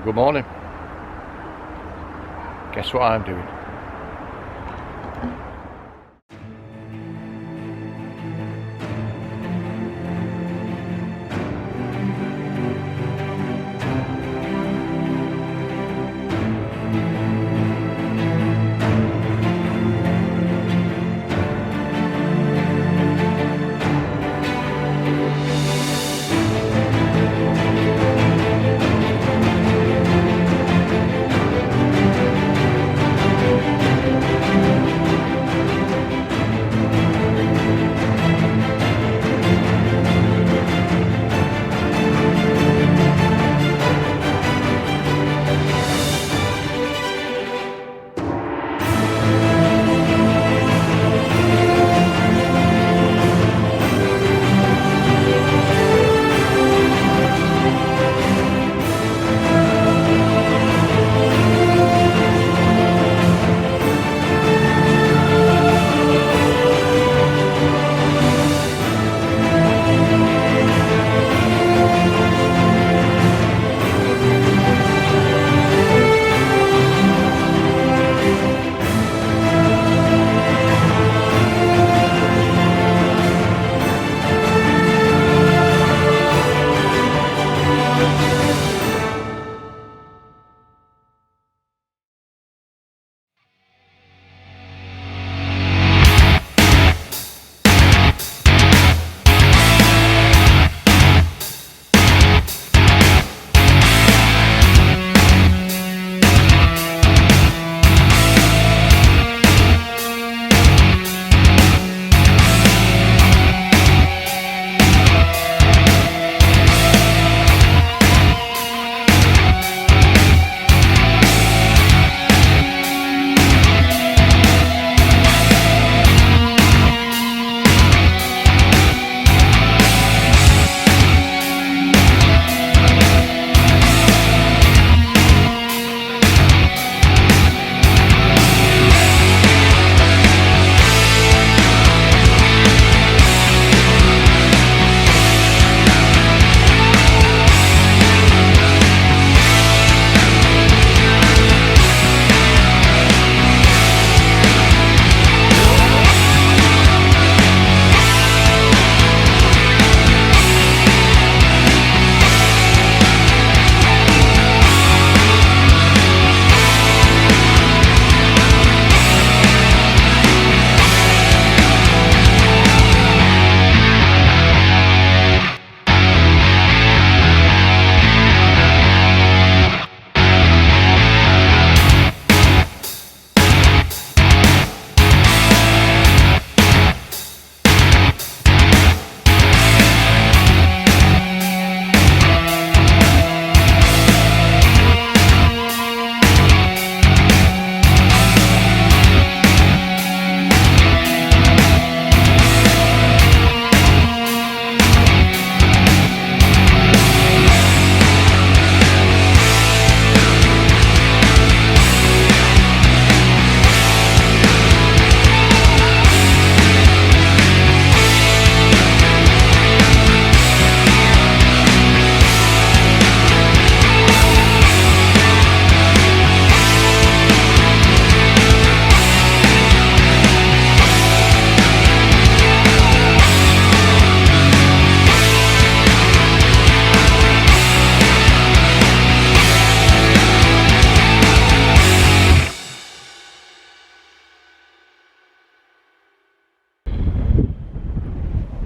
Good morning. Guess what I'm doing?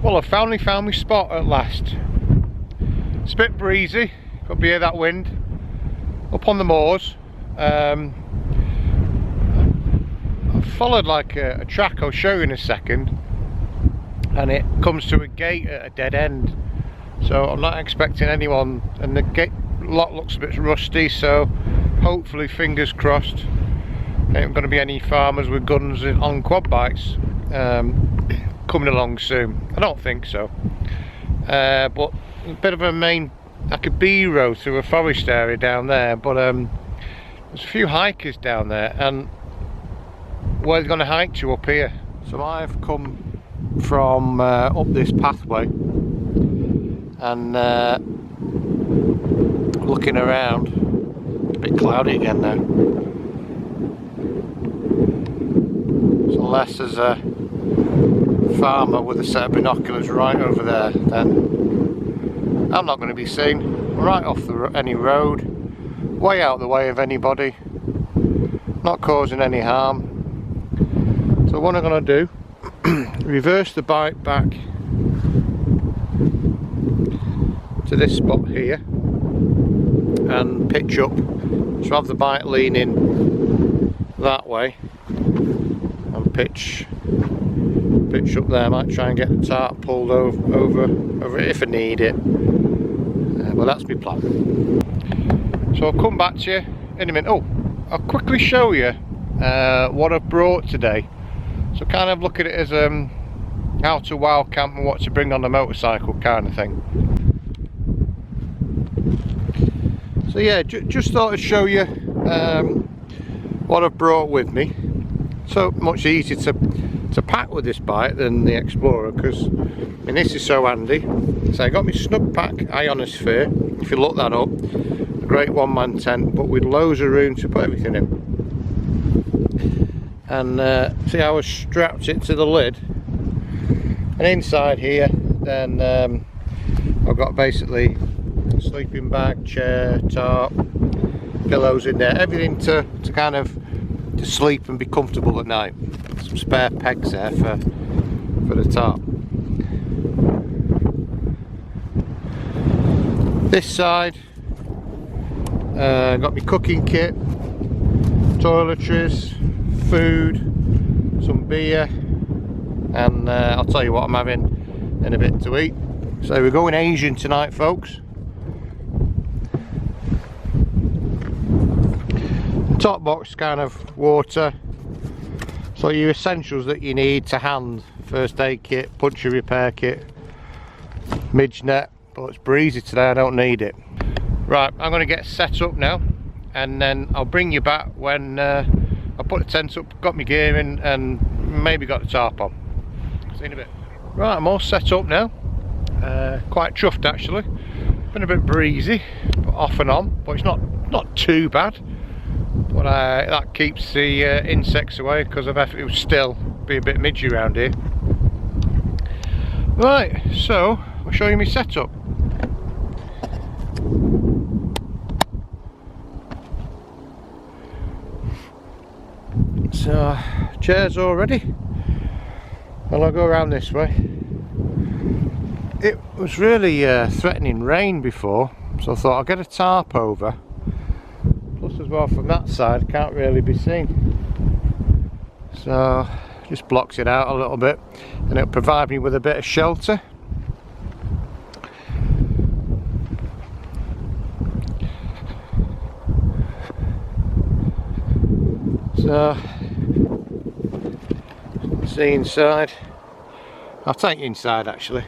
Well, I finally found my spot at last. It's a bit breezy, could be hear that wind. Up on the moors. I followed like a track I'll show you in a second, and it comes to a gate at a dead end. So I'm not expecting anyone, and the gate lock looks a bit rusty, so hopefully, fingers crossed, there ain't going to be any farmers with guns on quad bikes coming along soon. I don't think so, but a bit of a main, like a B road through a forest area down there, but there's a few hikers down there, and where they're going to hike to up here. So I've come from up this pathway, and looking around, a bit cloudy again now. So unless there's a farmer with a set of binoculars right over there, then I'm not going to be seen. Right off any road, way out the way of anybody, not causing any harm. So what I'm going to do, reverse the bike back to this spot here and pitch up, so have the bike leaning that way and pitch up there. I might try and get the tarp pulled over it if I need it, but that's my plan. So I'll come back to you in a minute. Oh, I'll quickly show you what I've brought today. So kind of look at it as how to wild camp and what to bring on the motorcycle kind of thing. So yeah, just thought I'd show you what I've brought with me. So much easier to pack with this bike than the Explorer, because I mean, this is so handy. So I got my snug pack ionosphere, if you look that up, a great one-man tent, but with loads of room to put everything in. And see how I strapped it to the lid, and inside here then I've got basically a sleeping bag, chair, tarp, pillows in there, everything to kind of to sleep and be comfortable at night. Some spare pegs there for the tarp. This side got my cooking kit, toiletries, food, some beer, and I'll tell you what I'm having in a bit to eat. So we're going Asian tonight, folks. Top box kind of water, so your essentials that you need to hand: first aid kit, puncture repair kit, midge net, but it's breezy today, I don't need it. Right, I'm going to get set up now, and then I'll bring you back when I put the tent up, got my gear in, and maybe got the tarp on. See you in a bit. Right, I'm all set up now. Quite chuffed actually. Been a bit breezy, but off and on, but it's not too bad. But that keeps the insects away, because it would still be a bit midgy around here. Right, so I'll show you my setup. So chairs all ready, and I'll go around this way. It was really threatening rain before, so I thought I'll get a tarp over. Plus as well, from that side can't really be seen, so just blocks it out a little bit, and it'll provide me with a bit of shelter. So see inside. I'll take you inside actually.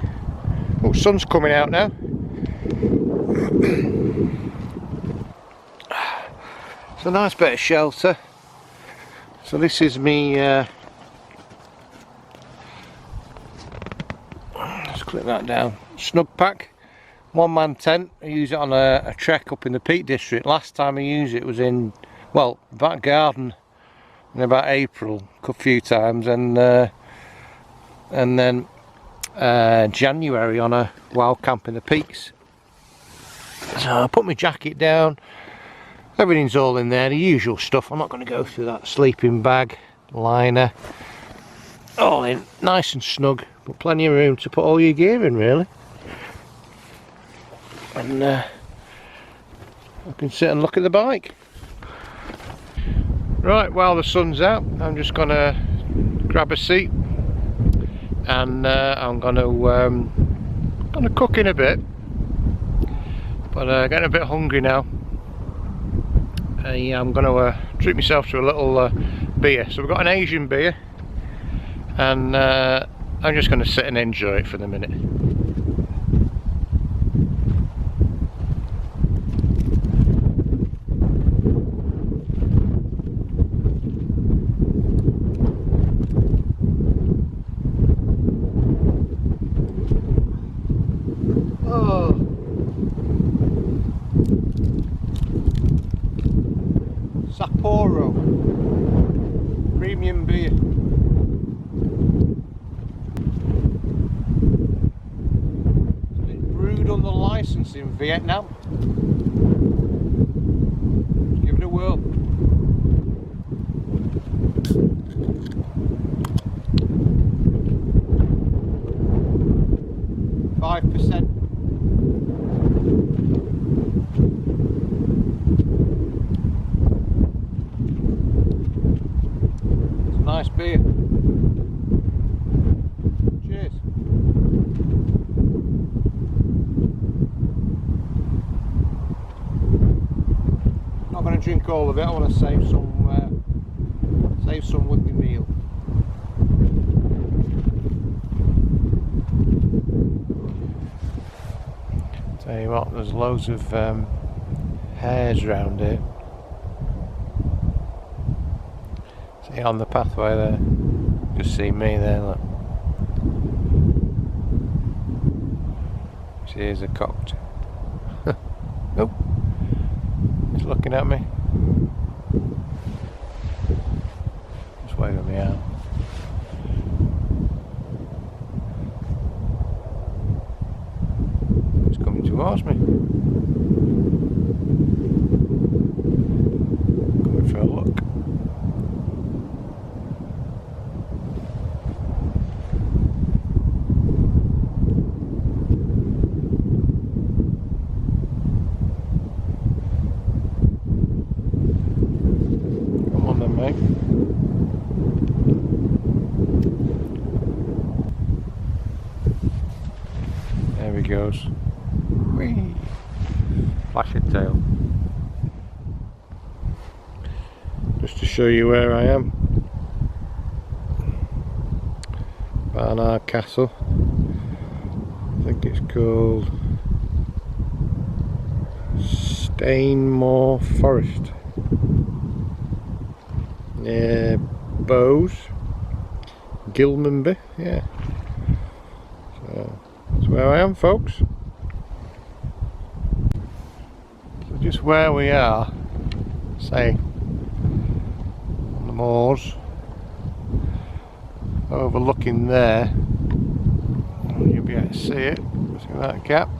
Oh, sun's coming out now. It's a nice bit of shelter. So this is me, let's clip that down, snug pack, one-man tent. I use it on a trek up in the Peak District. Last time I used it was in, well, back garden in about April, a few times, and then January on a wild camp in the peaks. So I put my jacket down, everything's all in there, the usual stuff. I'm not going to go through that. Sleeping bag, liner, all in nice and snug, but plenty of room to put all your gear in really. And I can sit and look at the bike. Right, while the sun's out, I'm just going to grab a seat, and I'm going to cook in a bit, but getting a bit hungry now. I'm going to treat myself to a little beer. So we've got an Asian beer, and I'm just going to sit and enjoy it for the minute. Premium beer. It's brewed under license in Vietnam. Let's give it a whirl. Nice beer. Cheers. Not going to drink all of it. I want to save some with the meal. Tell you what, there's loads of hares around here. See on the pathway there, just see me there, look. See, here's a cocked. Nope, he's looking at me. Just waving me out. He's coming towards me. Coming for a look. There he goes. Whee! Flashing tail. Just to show you where I am. Barnard Castle. I think it's called Stainmore Forest. Near Bowes, Gilmanby, yeah. So that's where I am, folks. So just where we are, say, on the moors, overlooking there. You'll be able to see it. See that gap?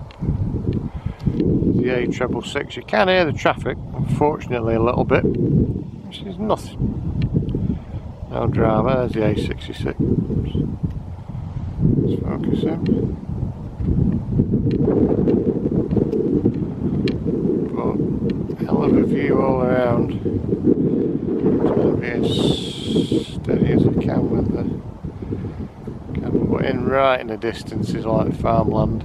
The A666. You can hear the traffic, unfortunately, a little bit, which is nothing. No drama. There's the A66. Let's focus in. But hell of a view all around. Trying to be as steady as I can with the camera. But in right in the distance is like farmland.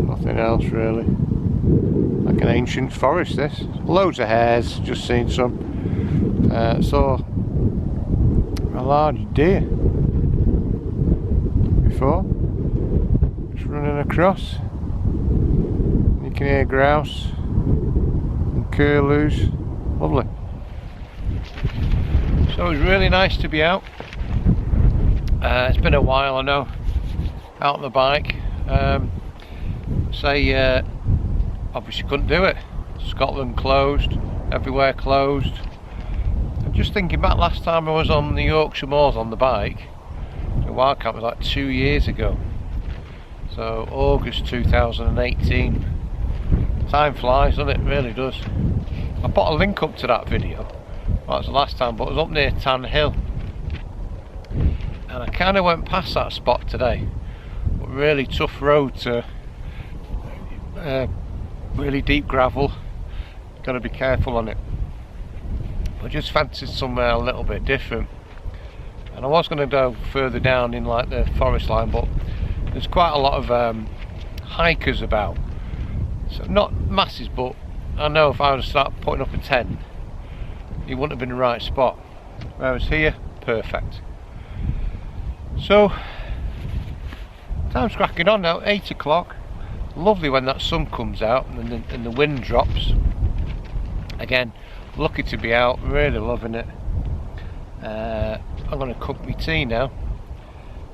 Nothing else really. Like an ancient forest this. Loads of hares, just seen some. Saw a large deer before. Just running across. You can hear grouse and curlews. Lovely. So it was really nice to be out. It's been a while, I know, out on the bike. Obviously couldn't do it. Scotland closed, everywhere closed. I'm just thinking back last time I was on the Yorkshire Moors on the bike. The wildcat was like 2 years ago. So August 2018. Time flies, doesn't it? It really does. I put a link up to that video. Well, that was the last time, but it was up near Tan Hill. And I kind of went past that spot today. But really tough road to really deep gravel. Got to be careful on it. I just fancied somewhere a little bit different. And I was going to go further down in like the forest line, but there's quite a lot of hikers about. So not masses, but I know if I was to start putting up a tent, it wouldn't have been the right spot. Whereas here, perfect. So time's cracking on now, 8 o'clock. Lovely when that sun comes out and the wind drops. Again, lucky to be out, really loving it. I'm going to cook my tea now,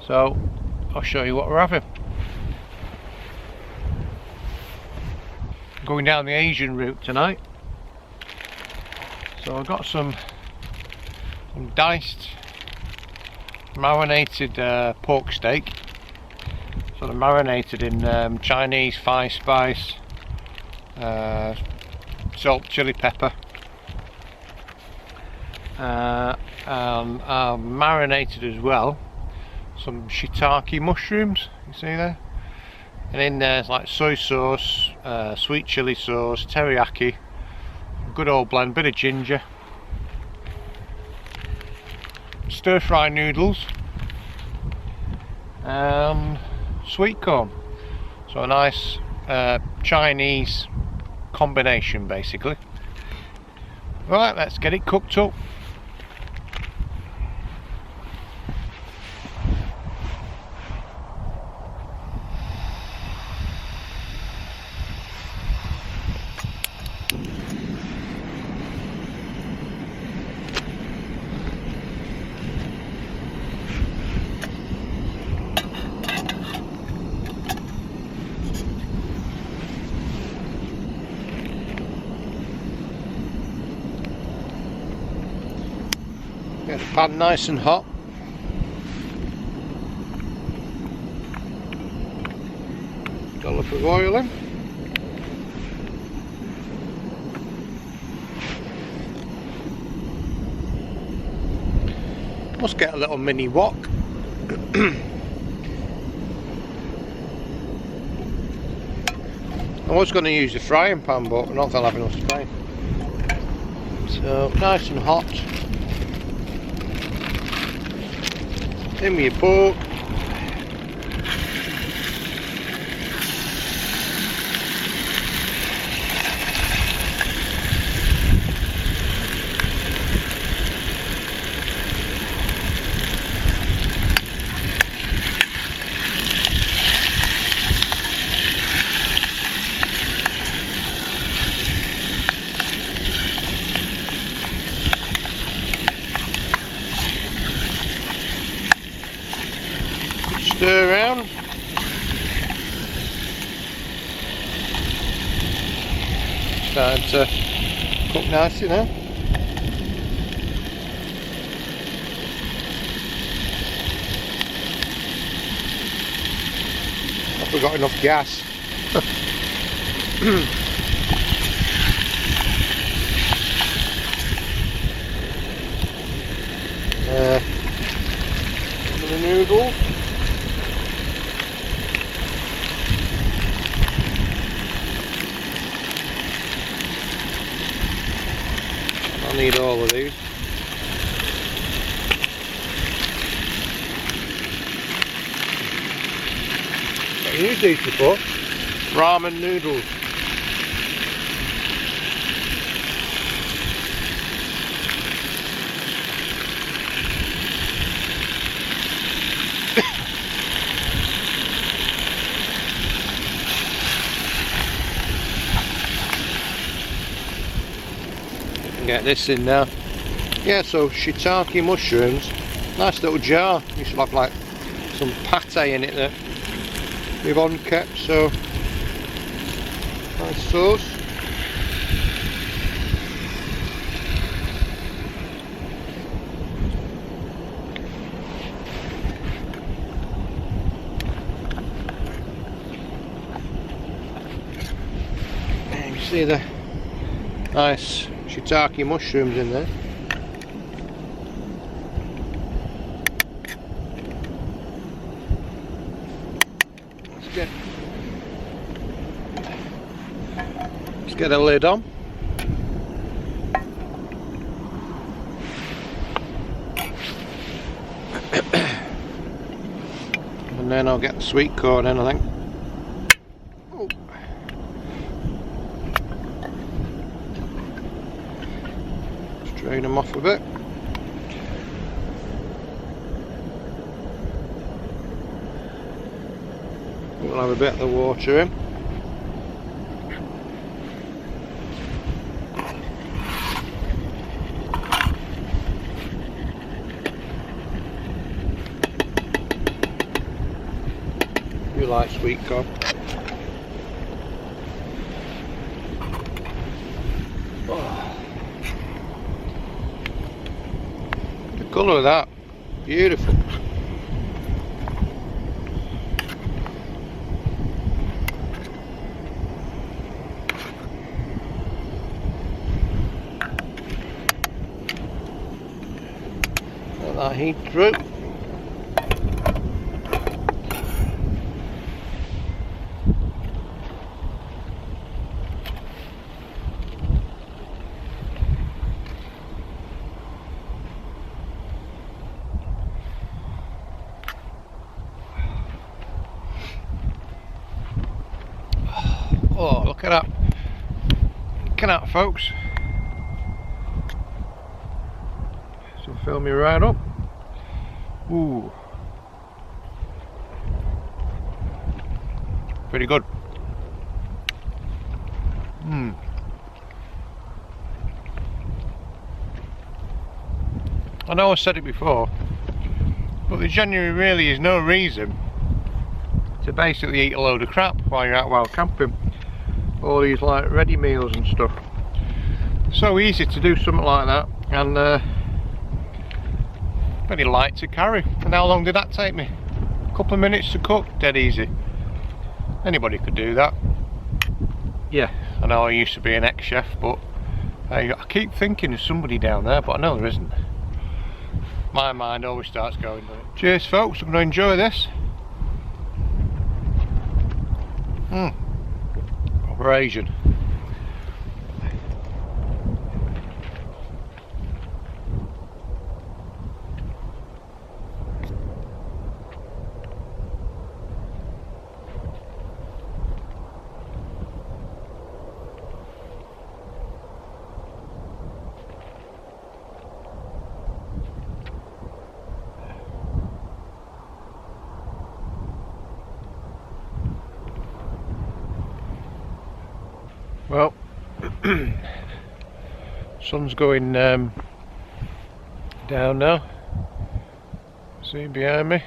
so I'll show you what we're having. going down the Asian route tonight. So I've got some diced marinated pork steak. So they're marinated in Chinese 5-spice, salt, chili, pepper, and I've marinated as well some shiitake mushrooms, you see there, and in there's like soy sauce, sweet chili sauce, teriyaki, good old blend, bit of ginger, stir fry noodles, and sweet corn. So a nice Chinese combination basically. Right, let's get it cooked up. Get the pan nice and hot. Dollop of oil in. Must get a little mini wok. I was going to use the frying pan, but I don't think I'll have enough space. So nice and hot. In with your pork. Stir around. Starting to cook nicely now. I've got enough gas. The noodles. I need all of these. I've used these before. Ramen noodles. Get this in now. Yeah, so shiitake mushrooms, nice little jar. You should have like some pate in it that we've unkept, so nice sauce. And you see the nice shiitake mushrooms in there. Let's get a lid on. And then I'll get the sweet corn in, I think. Oh. Drain them off a bit. We'll have a bit of the water in. You like sweet corn. colour of that. Beautiful. Let that heat through. Oh, look at that. Look at that, folks. So fill me right up. Ooh. Pretty good. I know I said it before, but there genuinely really is no reason to basically eat a load of crap while you're out wild camping. All these like ready meals and stuff. So easy to do something like that, and very light to carry. And how long did that take me? A couple of minutes to cook, dead easy. Anybody could do that. Yeah, I know I used to be an ex-chef, but I keep thinking there's somebody down there, but I know there isn't. My mind always starts going. Cheers, folks. I'm going to enjoy this. Operation. Well, sun's going down now. See behind me,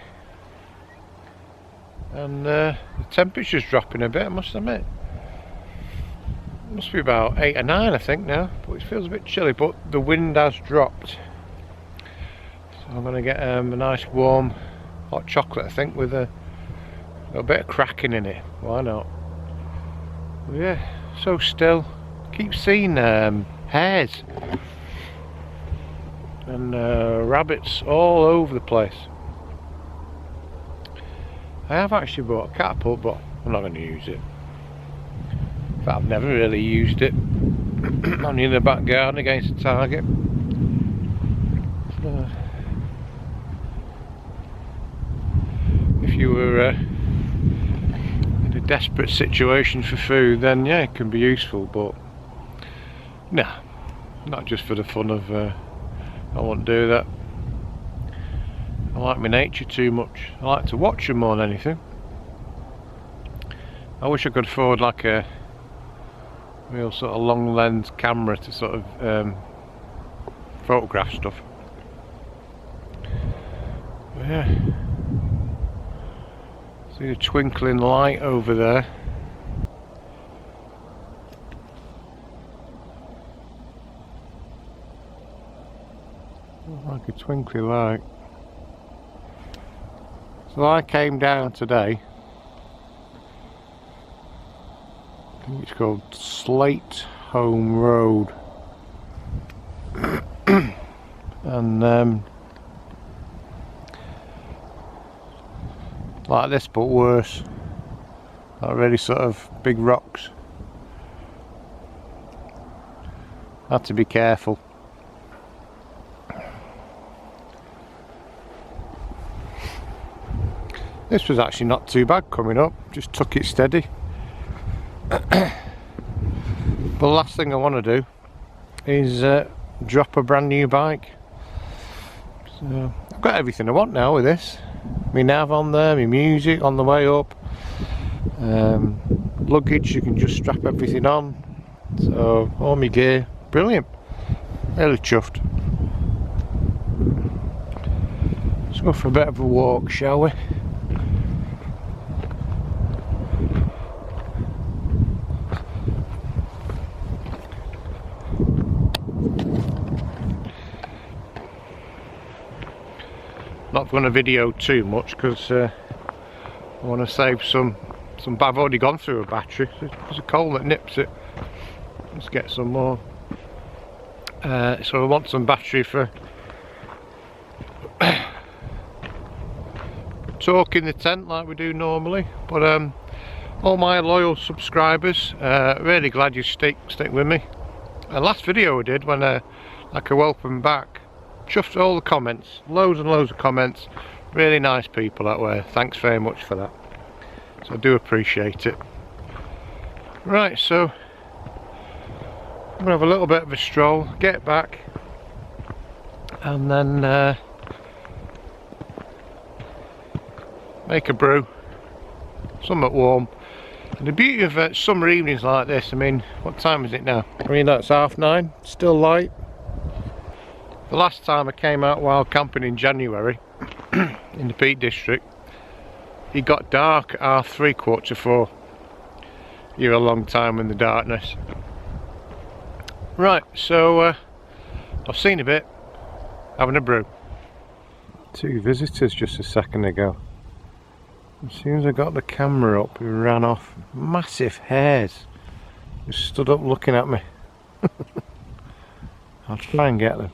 and the temperature's dropping a bit, I must admit. It must be about 8 or 9, I think now, but it feels a bit chilly. But the wind has dropped, so I'm going to get a nice warm hot chocolate, I think, with a little bit of cracking in it. Why not? But yeah. So still, keep seeing hares and rabbits all over the place. I have actually bought a catapult, but I'm not going to use it. In fact, I've never really used it. Only in the back garden against a target. So, if you were desperate situation for food, then yeah, it can be useful, but nah, not just for the fun of I won't do that. I like my nature too much. I like to watch them more than anything. I wish I could afford like a real sort of long lens camera to sort of photograph stuff. But yeah. See the twinkling light over there. Like a twinkly light. So I came down today. I think it's called Slate Home Road. And like this, but worse. Like really sort of big rocks. Had to be careful. This was actually not too bad coming up, just took it steady. But the last thing I want to do is drop a brand new bike. So I've got everything I want now with this. My nav on there, my music on the way up, luggage, you can just strap everything on, so all my gear, brilliant, really chuffed. Let's go for a bit of a walk, shall we? not going to video too much because I want to save some. I've already gone through a battery. There's a coal that nips it. Let's get some more. So I want some battery for talking the tent like we do normally. But all my loyal subscribers, really glad you stick with me. Last video I did when like a welcome back, just all the comments, loads and loads of comments, really nice people that were. Thanks very much for that. So I do appreciate it. Right, so I'm gonna have a little bit of a stroll, get back, and then make a brew, somewhat warm. And the beauty of summer evenings like this, I mean, what time is it now? I mean, that's 9:30, still light. The last time I came out wild camping in January in the Peak District, it got dark at 3/4 to 4. You're a long time in the darkness. Right, so I've seen a bit, having a brew. 2 visitors just a second ago. As soon as I got the camera up, he ran off. Massive hares. Just stood up looking at me. I'll try and get them.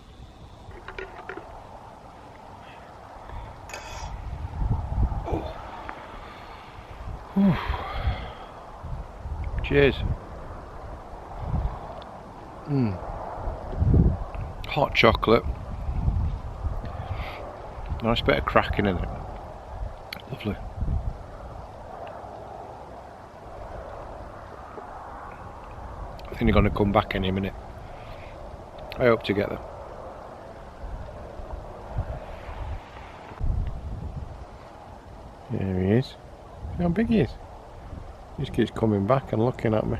Cheers. Hot chocolate. Nice bit of cracking in it. Lovely. I think they're going to come back any minute. I hope to get them. There he is. See how big he is. He just keeps coming back and looking at me.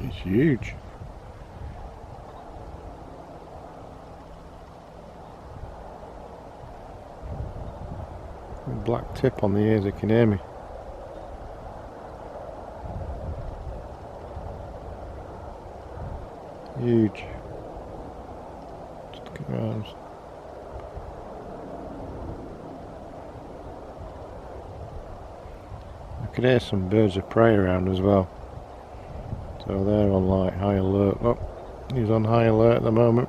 He's huge. Black tip on the ears, I can hear me. Huge. Just look at around. I can hear some birds of prey around as well. So they're on like high alert. Oh, he's on high alert at the moment.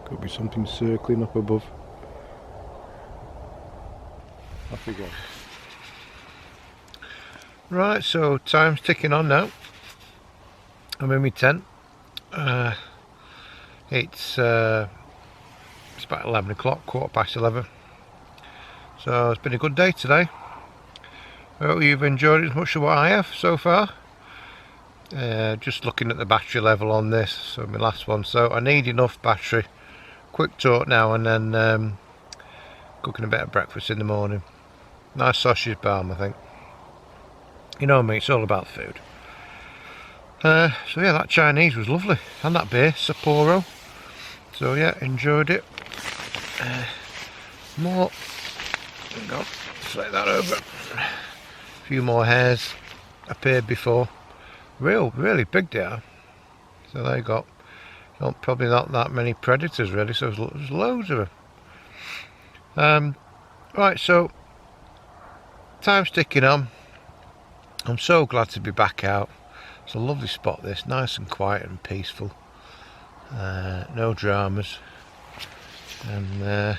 Could be something circling up above. Off we go. Right, so time's ticking on now. I'm in my tent. It's about 11 o'clock, 11:15. So it's been a good day today. I hope you've enjoyed it as much as what I have so far. Just looking at the battery level on this, so my last one. So I need enough battery. Quick talk now, and then cooking a bit of breakfast in the morning. Nice sausage balm, I think. You know me, it's all about food. So yeah, that Chinese was lovely, and that beer, Sapporo. So yeah, enjoyed it. More. Hang on, flip that over. A few more hares appeared before. Really big they are. So they got probably not that many predators really. So there's loads of them. Right, so time's ticking on. I'm so glad to be back out. It's a lovely spot this, nice and quiet and peaceful. No dramas. And I'm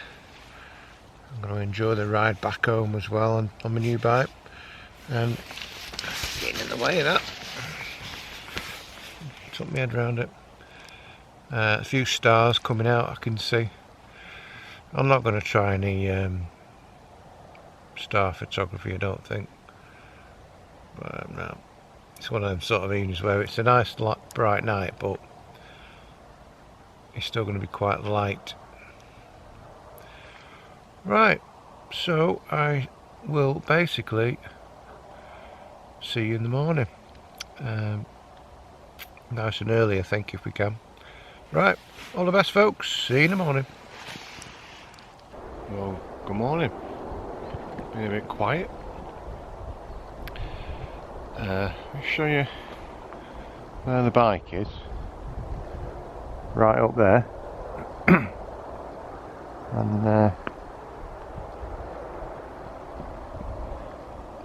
going to enjoy the ride back home as well on my new bike. And getting in the way of that. Took my head around it. A few stars coming out I can see. I'm not going to try any star photography, I don't think. But no, it's one of them sort of evenings where it's a nice bright night, but it's still going to be quite light. Right, so I will basically see you in the morning. Nice and early, I think, if we can. Right, all the best, folks. See you in the morning. Well, good morning. Been a bit quiet. Let me show you where the bike is. Right up there. And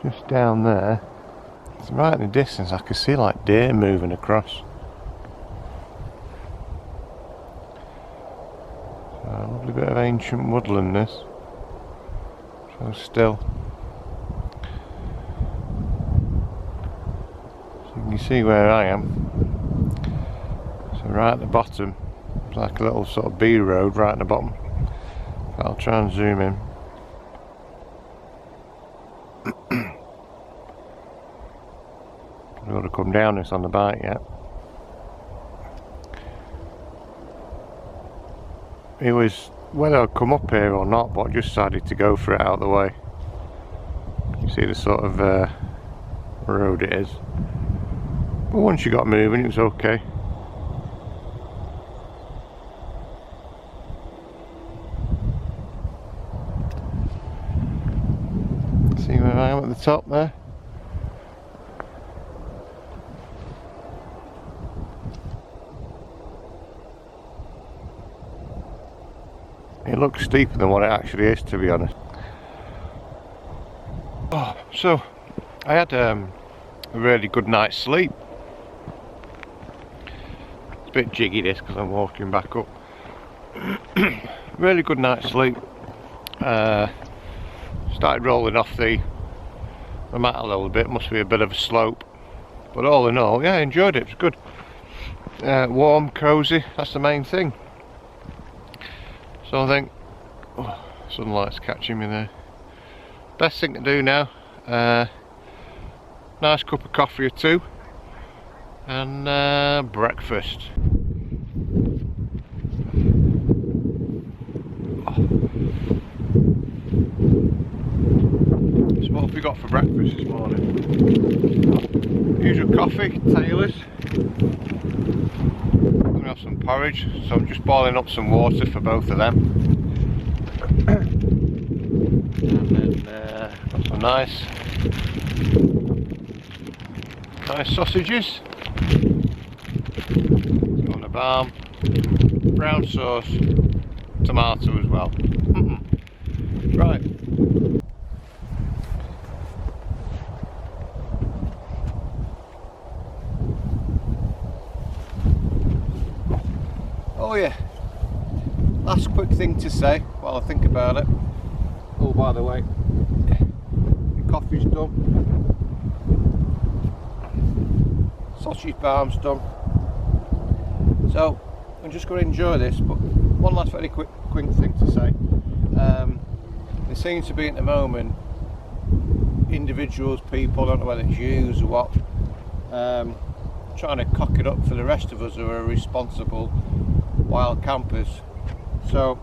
just down there, it's right in the distance, I can see like deer moving across. So a lovely bit of ancient woodland this. So still. So you can see where I am. So right at the bottom, it's like a little sort of B road right at the bottom. I'll try and zoom in. I've got to come down this on the bike yet. It was whether I'd come up here or not, but I just decided to go for it out of the way. You see the sort of road it is. But once you got moving, it was okay. See where I am at the top there? It looks steeper than what it actually is, to be honest. Oh, so I had a really good night's sleep. It's a bit jiggy this because I'm walking back up. Really good night's sleep. Started rolling off the mat a little bit, must be a bit of a slope, but all in all, yeah, I enjoyed it. It was good. Warm, cosy, that's the main thing. So I think, oh, sunlight's catching me there. Best thing to do now, nice cup of coffee or two, and breakfast. So what have we got for breakfast this morning? Usual coffee, Taylor's. I'm going to have some porridge, so I'm just boiling up some water for both of them. And then got some nice sausages. On the balm, brown sauce, tomato as well. Right. Oh yeah, last quick thing to say while I think about it. Oh, by the way, the coffee's done, sausage barm's done, so I'm just going to enjoy this. But one last very quick thing to say. There seems to be at the moment individuals, people, I don't know whether it's yous or what, trying to cock it up for the rest of us who are responsible wild campers. So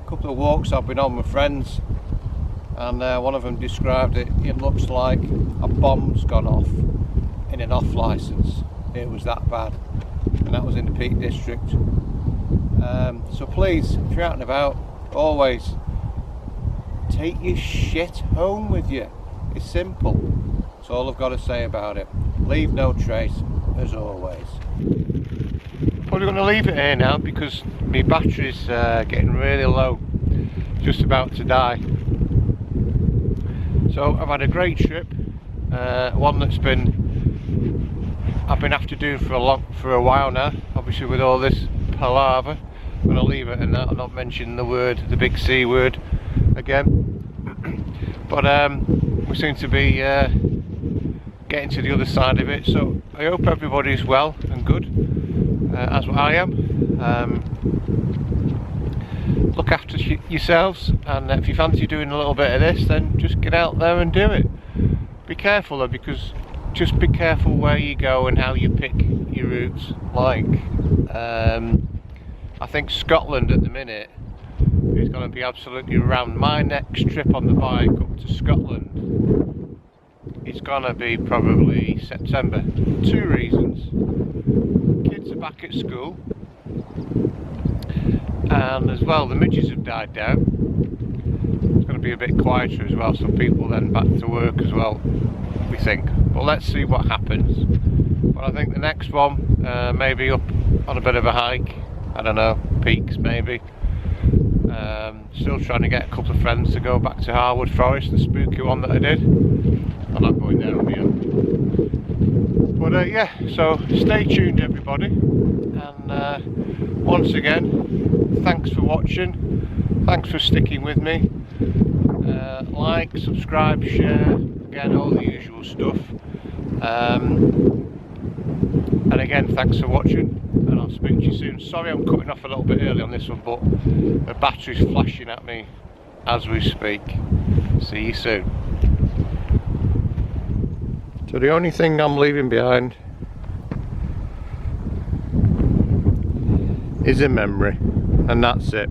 a couple of walks I've been on with friends, and one of them described it. It looks like a bomb's gone off in an off licence. It was that bad, and that was in the Peak District. So please, if you're out and about, always take your shit home with you. It's simple. That's all I've got to say about it. Leave no trace, as always. Probably going to leave it here now because my battery's getting really low, just about to die. So I've had a great trip, one that's I've been after doing for a while now. Obviously with all this palaver, I'm going to leave it in that. I'll not mention the big C word again. But we seem to be getting to the other side of it. So I hope everybody's well and good. As I am. Look after yourselves, and if you fancy doing a little bit of this, then just get out there and do it. Be careful though, because just be careful where you go and how you pick your routes. Like I think Scotland at the minute is going to be absolutely rammed. My next trip on the bike up to Scotland, it's going to be probably September. 2 reasons. Kids are back at school, and as well the midges have died down. It's going to be a bit quieter as well, so people then back to work as well, we think. But but let's see what happens. But I think the next one, maybe up on a bit of a hike, I don't know, peaks maybe. Still trying to get a couple of friends to go back to Harwood Forest, the spooky one that I did. I'm not going there on my own. But yeah, so stay tuned everybody, and once again, thanks for watching, thanks for sticking with me. Like, subscribe, share, again all the usual stuff. And again, thanks for watching, and I'll speak to you soon. Sorry I'm cutting off a little bit early on this one, but the battery's flashing at me as we speak. See you soon. So the only thing I'm leaving behind is a memory, and that's it.